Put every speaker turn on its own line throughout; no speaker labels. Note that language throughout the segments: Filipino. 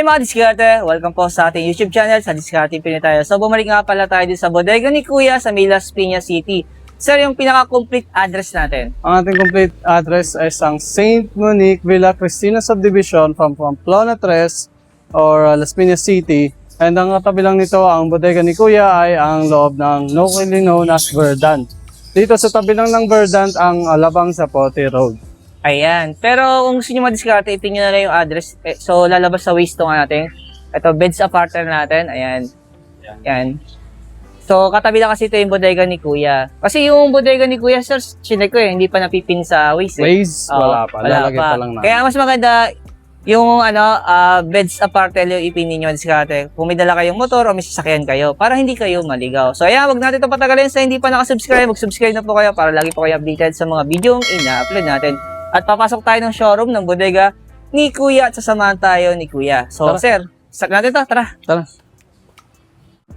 Hi mga diskarte! Welcome po sa ating YouTube channel sa Diskarte Pinoy tayo. So bumalik nga pala tayo din sa bodega ni Kuya sa May Las Piñas City. Sir, yung pinaka-complete address natin.
Ang ating complete address ay ang St. Monique Villa Cristina Subdivision from Pamplona 3 or Las Piñas City. And ang katabi lang nito, ang bodega ni Kuya ay ang loob ng locally known as Verdant. Dito sa tabi lang ng Verdant ang Alabang Zapote Road.
Ayan. Pero kung gusto nyo madiskarte, ipin nyo na lang yung address. So lalabas sa waste to nga natin. Ito, beds apartment natin. Ayan. Ayan. So katabi lang kasi ito yung bodega ni Kuya. Kasi yung bodega ni Kuya, sir, chinek ko hindi pa napipin sa waste.
Waze, wala pa. Lalagay pa lang na.
Kaya mas maganda yung beds apartment yung ipin ninyo diskarte. Kung may dala kayong motor o may sasakyan kayo para hindi kayo maligaw. So ayan, wag natin ito patagalin. Sa hindi pa nakasubscribe, mag-subscribe na po kayo para lagi po kayo updated sa mga video ina-upload natin. At papasok tayo ng showroom ng bodega ni Kuya at sasamahan tayo ni Kuya. So,
Tara.
sir, start natin to. Tara.
Tara.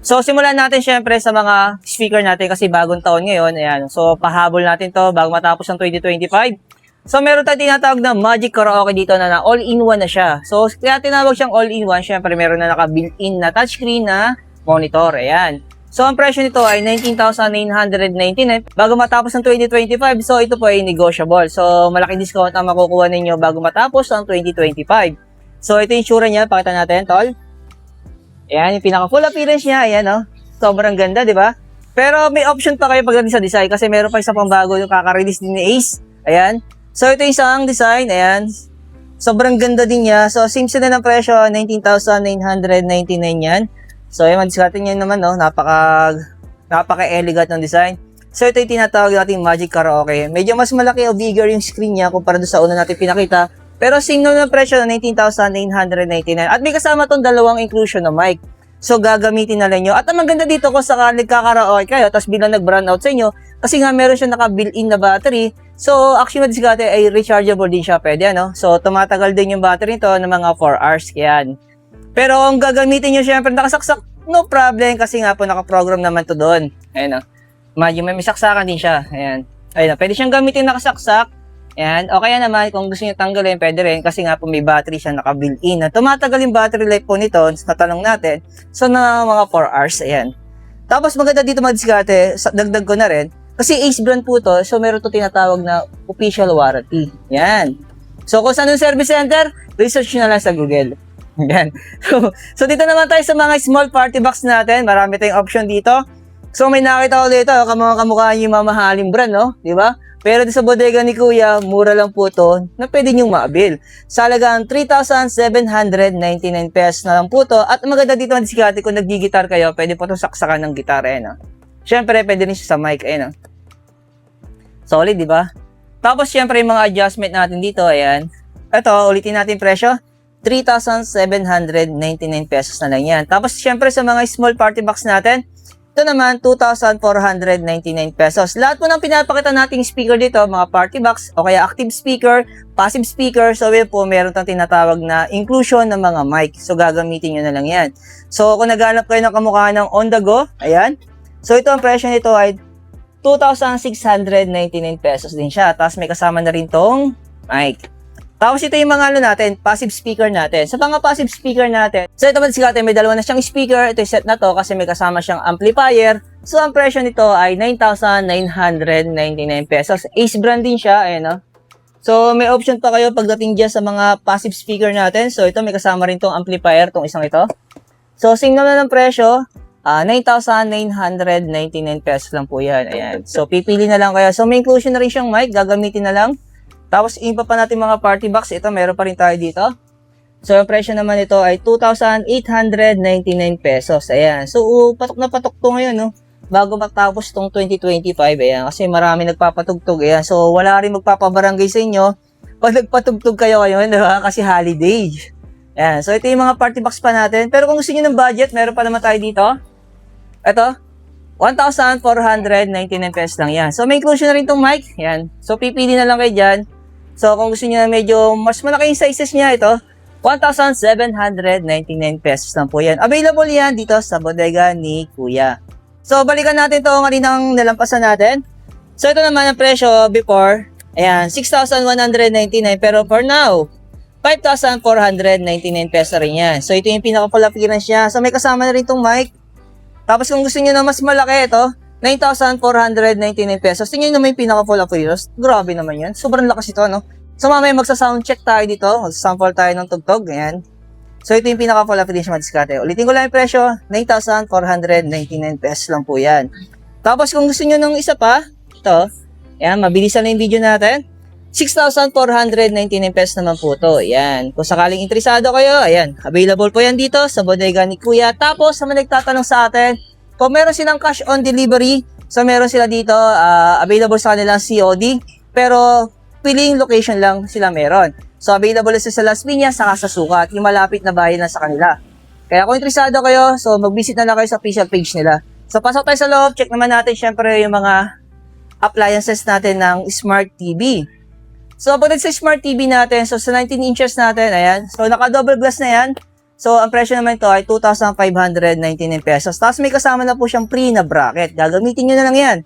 So, simulan natin syempre sa mga speaker natin kasi bagong taon ngayon. Ayan. So, pahabol natin to bago matapos ng 2025. So, meron tayong tinatawag na Magic Karaoke dito na all-in-one na siya. So, kaya tinawag siyang all-in-one, syempre meron na naka-built-in na touchscreen na monitor. Ayan. So, ang presyo nito ay 19,999 bago matapos ng 2025. So, ito po ay negotiable. So, malaking discount ang makukuha ninyo bago matapos ang 2025. So, ito yung tsura niya. Pakita natin, tol. Ayan, yung pinaka-full appearance niya. Ayan, oh. Sobrang ganda, di ba? Pero may option pa kayo pagdating sa design kasi meron pa isa pang bago yung kaka-release din ni Ace. Ayan. So, ito yung isang design. Ayan. Sobrang ganda din niya. So, same sila ng presyo. 19,999 yan. So, yung diskarte nyo naman, no? Napaka-elegant ng design. So, ito yung tinatawag natin Magic Karaoke. Medyo mas malaki o bigger yung screen niya kumpara doon sa una natin pinakita. Pero same naman ng presyo na 19,999. At may kasama tong dalawang inclusion na mic. So, gagamitin na lang nyo. At ang maganda dito kung sakali nagkakaraoke kayo, tapos bilang nag-brown out sa inyo, kasi nga meron siya naka-built-in na battery. So, actually, diskarte ay rechargeable din siya. Pwede, ano? So, tumatagal din yung battery nito ng mga 4 hours. Yan. Pero kung gagamitin nyo syempre nakasaksak, no problem kasi nga po nakaprogram naman to doon. Ayan o. Medyo may saksakan din siya. Ayan. Ayan o. Pwede siyang gamitin nakasaksak. Ayan. O kaya naman kung gusto nyo tanggalin, pwede rin kasi nga po may battery siya naka-built-in. Tumatagal yung battery life po nito sa tanong natin. So na mga 4 hours. Ayan. Tapos maganda dito mag-diskarte, dagdag ko na rin. Kasi Ace brand po to, so meron to tinatawag na official warranty. Ayan. So kung saan yung service center, research nyo na lang sa Google. Yan. So dito naman tayo sa mga small party box natin. Marami tayong option dito. So may nakita ko dito, kamukha yung mamahaling brand, no? Di ba? Pero sa bodega ni Kuya, mura lang po to na pwede nyong maabil. Sa halagang 3,799 pesos na lang po to. At maganda dito ang diskarte kung naggigitar kayo, pwede po to saksakan ng gitara, no? Siyempre, pwede rin siya sa mic, no? Solid, di ba? Tapos siyempre yung mga adjustment natin dito, ayan. Ito, ulitin natin presyo. 3,799 pesos na lang yan. Tapos, syempre sa mga small party box natin, ito naman, 2,499 pesos. Lahat po ng pinapakita nating speaker dito, mga party box, o kaya active speaker, passive speaker, so yun po, meron tayong tinatawag na inclusion ng mga mic. So, gagamitin nyo na lang yan. So, kung naghanap kayo ng kamukha ng on the go, ayan. So, ito ang presyo nito ay 2,699 pesos din siya. Tapos, may kasama na rin tong mic. Tapos ito yung mga natin, passive speaker natin. Sa mga passive speaker natin, so ito diskarte, may dalawa na siyang speaker. Ito yung set na to kasi may kasama siyang amplifier. So ang presyo nito ay 9,999 pesos. Ace brand din siya, ayan o. So may option pa kayo pagdating dyan sa mga passive speaker natin. So ito may kasama rin tong amplifier, tong isang ito. So same naman ng presyo, 9,999 pesos lang po yan. Ayan. So pipili na lang kayo. So may inclusion na rin siyang mic, gagamitin na lang. Tapos, iba pa natin mga party box. Ito, meron pa rin tayo dito. So, yung presyo naman ito ay 2,899 pesos. Ayan. So, patok na patok to ngayon, no? Bago matapos tong 2025. Ayan. Kasi marami nagpapatugtog. Ayan. So, wala rin magpapabarangay sa inyo pag nagpatugtog kayo ngayon, di ba? Kasi holiday. Ayan. So, ito yung mga party box pa natin. Pero kung gusto nyo ng budget, meron pa naman tayo dito. Ito. 1,499 pesos lang yan. So, may inclusion na rin tong mic. Ayan. So, pipili na lang kayo dyan. So, kung gusto niyo na medyo mas malaki yung sizes niya, ito, 1,799 pesos lang po yan. Available yan dito sa bodega ni Kuya. So, balikan natin ito kaninang nalampasan natin. So, ito naman ang presyo before. Ayan, 6,199. Pero for now, 5,499 peso rin yan. So, ito yung pinaka-full appearance niya. So, may kasama na rin itong mic. Tapos, kung gusto niyo na mas malaki, ito, 9,499 pesos. Tingnan nyo naman yung pinaka-full appearance. Grabe naman yan. Sobrang lakas ito, no? So, mamaya magsa-sound check tayo dito. Mag-sample tayo ng tugtog. Ayan. So, ito yung pinaka-full appearance mga diskarte. Ulitin ko lang yung presyo. 9,499 pesos lang po yan. Tapos, kung gusto nyo ng isa pa, ito. Ayan, mabilisan na yung video natin. 6,499 pesos naman po ito. Ayan. Kung sakaling interesado kayo, ayan. Available po yan dito sa bodega ni Kuya. Tapos, sa mga nagtatanong sa atin, kung meron silang cash on delivery, so meron sila dito, available sa kanilang COD, pero piling location lang sila meron. So available sila sa Las Piñas, saka sa Sukat, yung malapit na bahay lang sa kanila. Kaya kung interesado kayo, so mag-visit na lang kayo sa official page nila. So pasok tayo sa loob, check naman natin syempre yung mga appliances natin ng Smart TV. So pagdating sa Smart TV natin, so sa 19 inches natin, ayan, so naka-double glass na yan. So, ang presyo naman ito ay 2,599 pesos. Tapos may kasama na po siyang free na bracket. Gagamitin nyo na lang yan.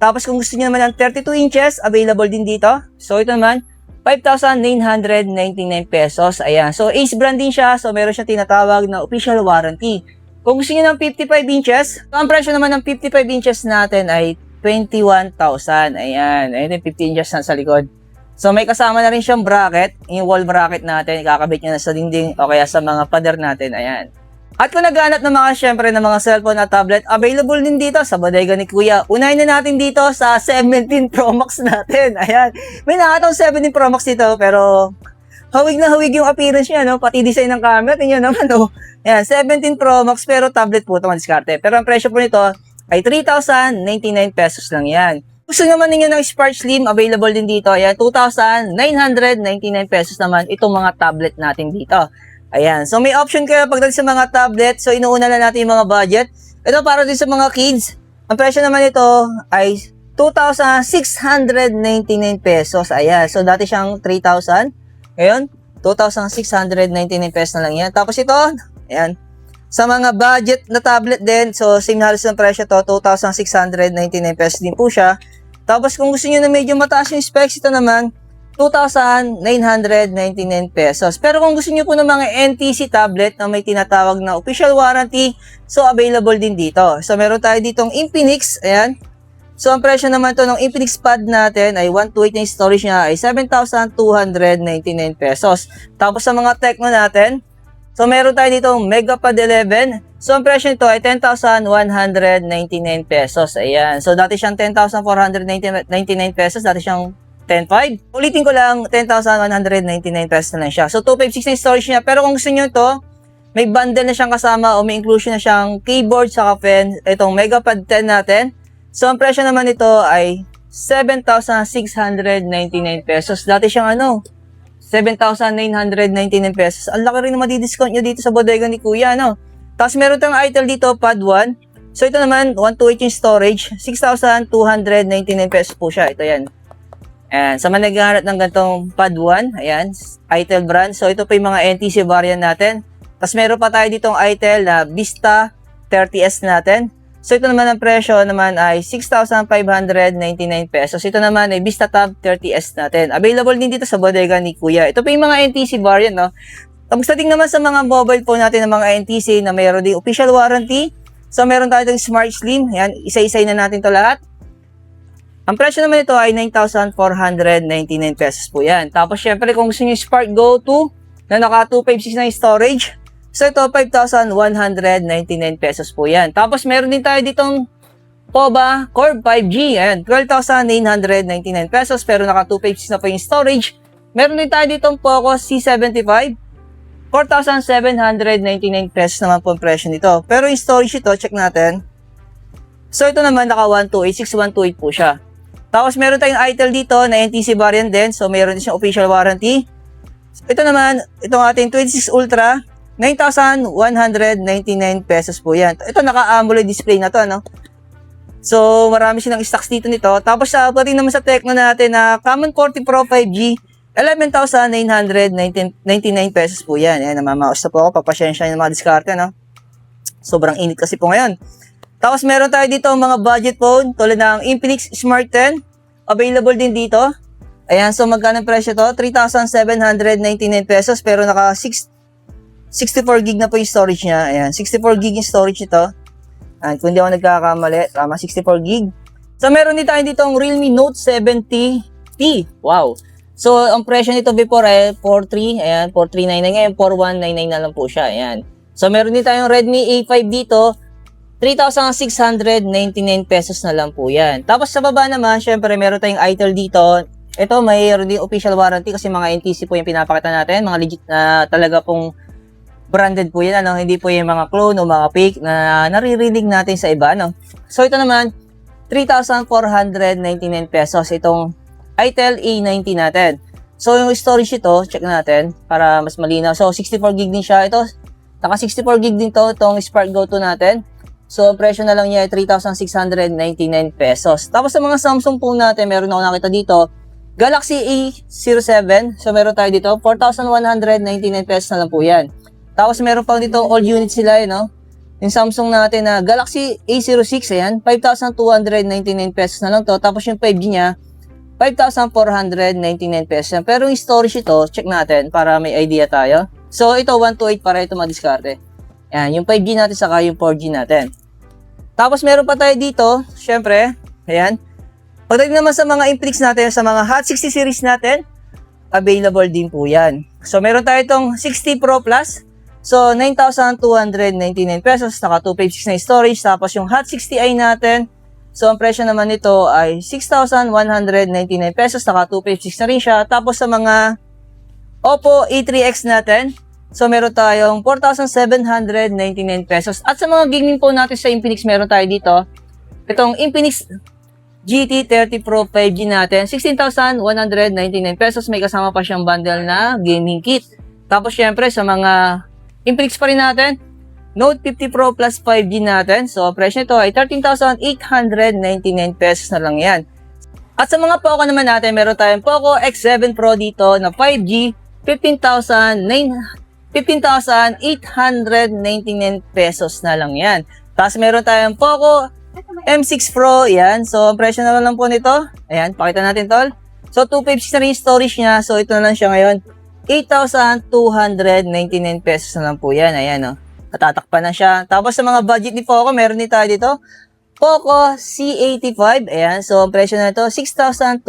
Tapos kung gusto nyo naman ng 32 inches, available din dito. So, ito naman, 5,999 pesos. Ayan. So, Ace brand din siya. So, meron siyang tinatawag na official warranty. Kung gusto nyo ng 55 inches, so ang presyo naman ng 55 inches natin ay 21,000. Ayan. Ayan yung 50 inches na sa likod. So, may kasama na rin siyang bracket, yung wall bracket natin, ikakabit nyo na sa dingding o kaya sa mga pader natin, ayan. At kung naghanap ng mga, syempre, ng mga cellphone at tablet, available din dito sa bodega ni Kuya. Unahin na natin dito sa 17 Pro Max natin, ayan. May nakataong 17 Pro Max dito, pero hawig na hawig yung appearance niya, no? Pati design ng camera, tingnan naman, no? Ayan, 17 Pro Max, pero tablet po ito, diskarte. Pero ang presyo po nito ay 3,099 pesos lang yan. Gusto naman ninyo ng Spark Slim, available din dito. Ayan, 2,999 pesos naman itong mga tablet natin dito. Ayan, so may option kayo pagdating sa mga tablet. So inuuna na natin yung mga budget. Ito para din sa mga kids. Ang presyo naman ito ay 2,699 pesos. Ayan, so dati siyang 3,000. Ngayon, 2,699 pesos na lang yan. Tapos ito, ayan. Sa mga budget na tablet din, so same halos ng presyo to, 2,699 pesos din po siya. Tapos kung gusto niyo na medyo mataas yung specs, ito naman, 2,999 pesos. Pero kung gusto niyo po ng mga NTC tablet na may tinatawag na official warranty, so available din dito. So meron tayo ditong Infinix, ayan. So ang presyo naman to ng Infinix Pad natin ay 128 na storage niya ay 7,299 pesos. Tapos sa mga Tecno natin, so, meron tayo dito Megapad 11. So, ang presyo nito ay 10,199 pesos. Ayan. So, dati siyang 10,499 pesos. Dati siyang 10,500. Ulitin ko lang, 10,199 pesos na lang siya. So, 256 na storage niya. Pero kung gusto nyo ito, may bundle na siyang kasama o may inclusion na siyang keyboard sa pen. Itong Megapad 10 natin. So, ang presyo naman nito ay 7,699 pesos. Dati siyang 7,999 pesos. Ang laki rin na madi-discount nyo dito sa bodega ni Kuya, no? Tapos meron tayong item dito, Pad 1. So ito naman, 128 yung storage. 6,299 pesos po siya. Ito yan. Ayan. Sa mga naghahanap ng gantong Pad 1, ayan, Itel brand. So ito pa yung mga NTC variant natin. Tapos meron pa tayo ditong Itel na Vista 30S natin. So ito naman ang presyo naman ay 6,599 pesos. Ito naman ay Vista Tab 30S natin. Available din dito sa bodega ni Kuya. Ito pa yung mga NTC variant, no? Tapos dating naman sa mga mobile phone natin ng mga NTC na mayroon din official warranty. So meron tayo itong Smart Slim. Yan, isa-isay na natin to lahat. Ang presyo naman ito ay 9,499 pesos po yan. Tapos syempre kung gusto nyo Spark Go 2 na naka 256 na yung storage, so ito, 5,199 pesos po yan. Tapos meron din tayo ditong POBA Core 5G. Ayan, 12,999 pesos pero naka 256 na po yung storage. Meron din tayo ditong Poco C75. 4,799 pesos naman po ang presyo nito. Pero yung storage ito, check natin. So ito naman naka 128, 6128 po siya. Tapos meron tayong Itel dito na NTC variant din. So meron din siyang official warranty. Ito naman, itong ating 26 Ultra, 9,199 pesos po yan. Ito naka-AMOLED display na to, no? So, marami silang stocks dito nito. Tapos, pati naman sa Tecno natin na Common 40 Pro 5G, 11,999 pesos po yan. Ayan, namamaos na po ako. Papasyensya yung mga diskarte, no? Sobrang init kasi po ngayon. Tapos, meron tayo dito mga budget phone tulad ng Infinix Smart 10. Available din dito. Ayan, so magkano ang presyo to? 3,799 pesos pero naka 64 gig na po yung storage niya. Ayan, 64 gig yung storage nito. Ayan, kung di ako nagkakamali, tama, 64 gig. So meron din tayo dito ang Realme Note 70T. Wow. So ang presyo nito before ay 43, ayan, 4399 ngayon 4199 na lang po siya. Ayan. So meron din tayong Redmi A5 dito. 3,699 pesos na lang po yan. Tapos sa baba naman, syempre meron tayong ITEL dito. Ito, mayroon din official warranty kasi mga NTC po yung pinapakita natin. Mga legit na talaga pong branded po yan. Ano? Hindi po yung mga clone o mga fake na naririnig natin sa iba. Ano? So ito naman, 3,499 pesos itong ITEL A90 natin. So yung storage ito, check natin para mas malinaw. So 64 gig din siya. Ito, naka 64 gig din to, itong Spark Go 2 natin. So, presyo na lang niya ay 3,699 pesos. Tapos sa mga Samsung phone natin, meron ako nakita dito, Galaxy A07. So, meron tayo dito, 4,199 pesos na lang po yan. Tapos, meron pa dito all units sila, no? Yung Samsung natin na Galaxy A06, ayan, 5,299 pesos na lang to. Tapos, yung 5G niya, 5,499 pesos yan. Pero yung storage ito, check natin para may idea tayo. So, ito, 128 para ito madiskarte. Ayan, yung 5G natin saka yung 4G natin. Tapos meron pa tayo dito, syempre, ayan. Pagdating naman sa mga Infinix natin, sa mga Hot 60 series natin, available din po yan. So meron tayo itong 60 Pro Plus. So 9,299 pesos, naka 256 na storage. Tapos yung Hot 60i natin, so ang presyo naman nito ay 6,199 pesos, naka 256 na rin siya. Tapos sa mga Oppo A3X natin, so meron tayong 4,799 pesos. At sa mga gaming phone natin sa Infinix, meron tayo dito itong Infinix GT30 Pro 5G natin, 16,199 pesos. May kasama pa siyang bundle na gaming kit. Tapos syempre sa mga Infinix pa rin natin, Note 50 Pro Plus 5G natin. So presyo nito ay 13,899 pesos na lang yan. At sa mga Poco naman natin, meron tayong Poco X7 Pro dito na 5G, 15,899 pesos na lang yan. Tapos meron tayong Poco M6 Pro, yan. So, ang presyo na lang po nito. Ayan, pakita natin tol. So, 256 na rin yung storage niya. So, ito na lang siya ngayon. 8,299 pesos na lang po yan. Ayan, oh. Natatakpan na siya. Tapos sa mga budget ni Poco, meron din tayo dito. Poco C85. Ayan, so, ang presyo na ito, 6,299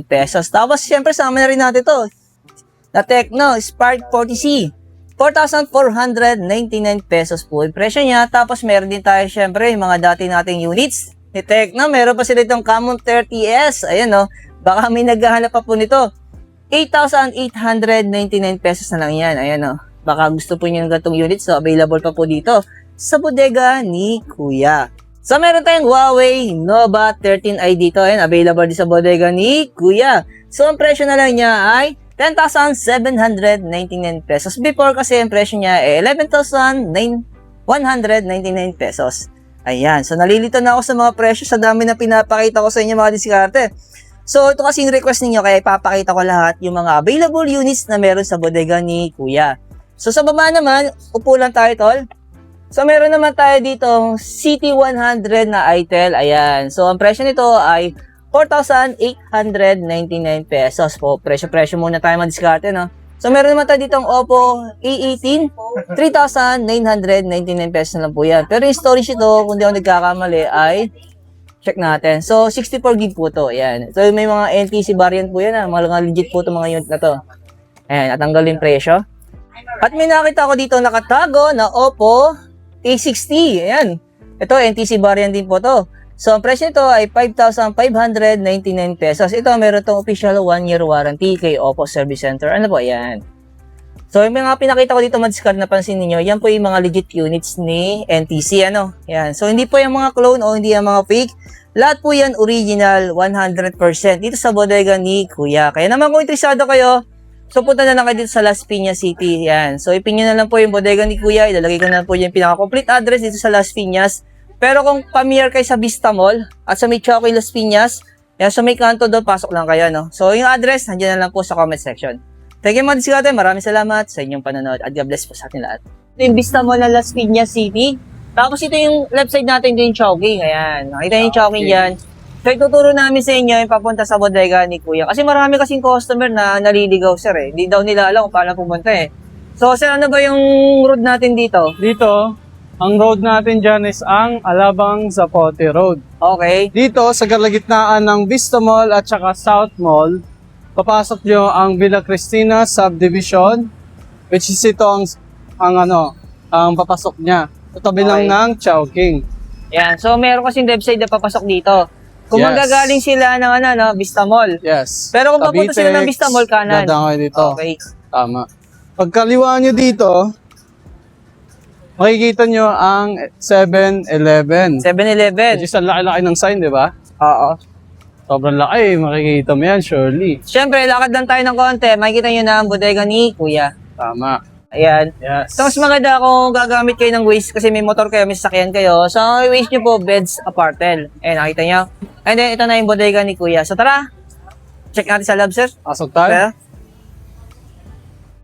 pesos. Tapos, syempre, sama na rin natin ito. Na Tecno Spark 40C, 4,499 pesos po yung presyo niya. Tapos meron din tayo syempre yung mga dati nating units ni Tecno. Meron pa sila itong Camon 30S. Ayan o, baka may naghahanap pa po nito. 8,899 pesos na lang yan. Ayan o, baka gusto po nyo ng gatong units. So available pa po dito sa bodega ni Kuya. So meron tayong Huawei Nova 13i dito. Ayan, available din sa bodega ni Kuya. So ang presyo na lang niya ay 10,799 pesos. Before kasi ang presyo niya ay 11,199 pesos. Ayan. So, nalilito na ako sa mga presyo sa dami na pinapakita ko sa inyo mga diskarte. So, ito kasi yung request ninyo kaya ipapakita ko lahat yung mga available units na meron sa bodega ni Kuya. So, sa baba naman, upo lang tayo, tol. So, meron naman tayo dito CT100 na ITEL. Ayan. So, ang presyo nito ay 4,899 pesos po. Presyo muna tayo madiskarte, no? So, meron naman tayo ditong Oppo A18, 3,999 pesos na lang po yan. Pero yung storage ito, kung di ako nagkakamali, ay check natin. So, 64 gig po to. Ayan. So, may mga NTC variant po yan. Mga legit po itong mga unit na to. Ayan, at hanggang yung presyo. At may nakita ko dito nakatago na Oppo A60. Ayan. Ito, NTC variant din po to. So, ang presyo nito ay 5,599 pesos. Ito, meron itong official 1-year warranty kay Oppo Service Center. Ano po, ayan. So, yung mga pinakita ko dito, madiskard na pansin niyo, yan po yung mga legit units ni NTC, ano. Yan. So, hindi po yung mga clone o hindi yung mga fake. Lahat po yan original, 100% dito sa bodega ni Kuya. Kaya naman kung interesado kayo, so punta na lang kayo dito sa Las Piñas City. Yan. So, ipin nyo na lang po yung bodega ni Kuya. Ilalagay ko na po yung pinaka-complete address dito sa Las Piñas. Pero kung familiar kayo sa Vista Mall at sa may Choco Las Piñas, yan, sa may kanto doon, pasok lang kayo, no? So, yung address, nandiyan na lang po sa comment section. Thank you mga diskarte. Maraming salamat sa inyong panonood at God bless po sa ating lahat. Ito yung Vista Mall na Las Piñas City. Tapos ito yung left side natin, ito yung Chowking. Ayan. Nakita yung Chowking dyan. So, ituturo namin sa inyo yung papunta sa bodega ni Kuya. Kasi marami kasing customer na naliligaw, sir, eh. Hindi daw nila alam kung paano pumunta, eh. So, sir, ano ba yung road natin dito?
Dito, ang road natin dyan is ang Alabang Zapote Road.
Okay.
Dito, sa kalagitnaan ng Vista Mall at saka South Mall, papasok nyo ang Villa Cristina Subdivision, which is ito ang papasok niya. Tabi lang
Okay.
ng Chowking.
Yan. So, meron kasing website na papasok dito. Kung
Yes.
manggagaling sila ng Vista Mall.
Yes.
Pero kung papunta sila ng Vista Mall, kanan.
Dadaan kayo dito.
Okay.
Tama. Pagkaliwaan nyo dito, makikita nyo ang 7-Eleven.
7-Eleven.
Which is ang laki-laki ng sign, di ba?
Oo.
Sobrang laki, makikita mo yan, surely.
Siyempre, lakad lang tayo ng konti. Makikita nyo na ang bodega ni Kuya.
Tama.
Ayan.
Yes.
So, mas maganda kung gagamit kayo ng Waze kasi may motor kayo, may sasakyan kayo. So, ang Waze nyo po, Beds Apartel. Ayan, nakita nyo. And then, ito na yung bodega ni Kuya. So, tara. Check natin sa lab, sir.
Pasok tayo.
Kaya,